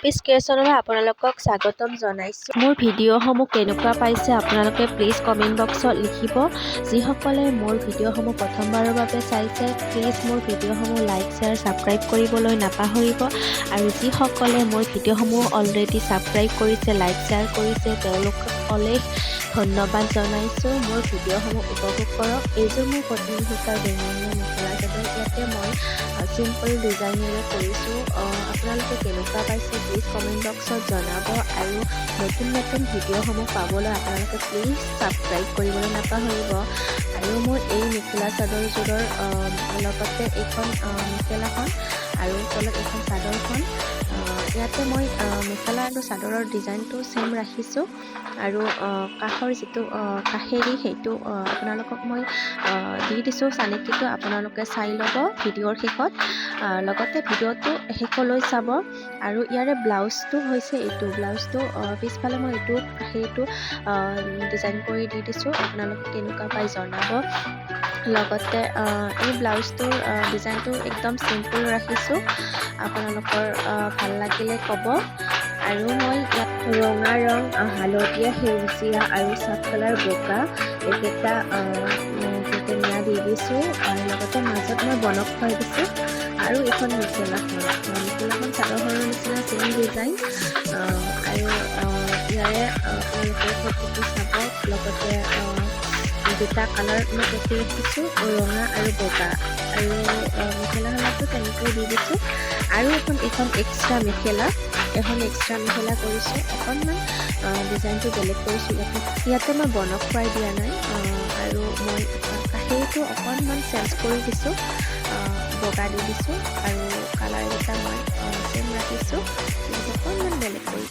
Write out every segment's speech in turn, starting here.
পম্পিছ ক্ৰিয়েশ্যনলৈ আপোনালোকক স্বাগতম জনাইছোঁ। মোৰ ভিডিঅ'সমূহ কেনেকুৱা পাইছে আপোনালোকে প্লিজ কমেণ্ট বক্সত লিখিব। যিসকলে মোৰ ভিডিঅ'সমূহ প্ৰথমবাৰৰ বাবে চাইছে প্লিজ মোৰ ভিডিঅ'সমূহ লাইক শ্বেয়াৰ ছাবস্ক্ৰাইব কৰিবলৈ নাপাহৰিব। আৰু যিসকলে মোৰ ভিডিঅ'সমূহ অলৰেডি ছাবস্ক্ৰাইব কৰিছে লাইক শ্বেয়াৰ কৰিছে তেওঁলোকক অলেখ ধন্যবাদ জনাইছোঁ। মোৰ ভিডিঅ'সমূহ উপভোগ কৰক। এইযোৰ মোৰ পত্নী সূতাৰ বেঙুনীয়া মেখেলা চাদৰ। ইয়াতে মই চিম্পল ডিজাইনেৰে কৰিছোঁ। আপোনালোকে কেনেকুৱা পাইছে প্লিজ কমেণ্ট বক্সত জনাব। আৰু নতুন নতুন ভিডিঅ'সমূহ পাবলৈ আপোনালোকে প্লিজ ছাবস্ক্ৰাইব কৰিবলৈ নাপাহৰিব। আৰু মোৰ এই মেখেলা চাদৰযোৰৰ লগতে এইখন মেখেলাখন আৰু তলত এইখন চাদৰখন ইয়াতে মই মেখেলা আৰু চাদৰৰ ডিজাইনটো ছেম ৰাখিছোঁ। আৰু কাষৰ যিটো কাষেৰি সেইটো আপোনালোকক মই দি দিছোঁ চানেকিটো আপোনালোকে চাই ল'ব ভিডিঅ'ৰ শেষত। লগতে ভিডিঅ'টো শেষলৈ চাব। আৰু ইয়াৰে ব্লাউজটো হৈছে এইটো ব্লাউজটো পিছফালে মই এইটো কাষেৰিটো ডিজাইন কৰি দি দিছোঁ। আপোনালোকে কেনেকুৱা পাই জনাব। লগতে এই ব্লাউজটোৰ ডিজাইনটো একদম চিম্পল ৰাখিছোঁ। আপোনালোকৰ ভাল লাগিলে ক'ব। আৰু মই ইয়াত ৰঙা ৰং, হালধীয়া, সেউজীয়া আৰু চাফ কালাৰ বগা এইকেইটা টেঙা দি দিছোঁ। আৰু লগতে মাজত মই বনক খুৱাই দিছোঁ। আৰু এইখন মেখেলাখন চাদৰখনৰ নিচিনা ছেম ডিজাইন। আৰু ইয়াৰে আপোনালোকে ফটোটো চাব। লগতে দুটা কালাৰ মই পতি ৰাখিছোঁ, ৰঙা আৰু বগা। আৰু মেখেলাখনতো তেনেকৈ দি দিছোঁ। আৰু এইখন এক্সট্ৰা মেখেলা কৰিছোঁ। অকণমান ডিজাইনটো বেলেগ কৰিছোঁ। ইয়াতে মই বনক খুৱাই দিয়া নাই। আৰু মই কাষেৰিটো অকণমান চেঞ্জ কৰি দিছোঁ, বগা দি দিছোঁ। আৰু কালাৰকেইটা মই ছেম ৰাখিছোঁ, কিন্তু অকণমান বেলেগ কৰি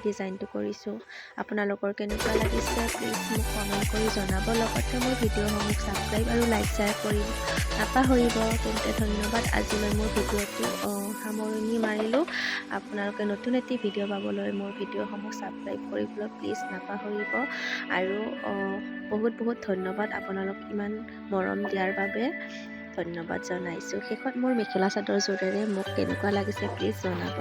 ডিজাইনটো কৰিছোঁ। আপোনালোকৰ কেনেকুৱা লাগিছে প্লিজ মোক কমেণ্ট কৰি জনাব। লগতে মোৰ ভিডিঅ'সমূহ ছাবস্ক্ৰাইব আৰু লাইক শ্বেয়াৰ কৰি নাপাহৰিব। তেন্তে ধন্যবাদ। আজিলৈ মোৰ ভিডিঅ'টো সামৰণি মাৰিলোঁ। আপোনালোকে নতুন এটি ভিডিঅ' পাবলৈ মোৰ ভিডিঅ'সমূহ ছাবস্ক্ৰাইব কৰিবলৈ প্লিজ নাপাহৰিব। আৰু বহুত বহুত ধন্যবাদ আপোনালোক ইমান মৰম দিয়াৰ বাবে। ধন্যবাদ জনাইছোঁ। শেষত মোৰ মেখেলা চাদৰযোৰেৰে মোক কেনেকুৱা লাগিছে প্লিজ জনাব।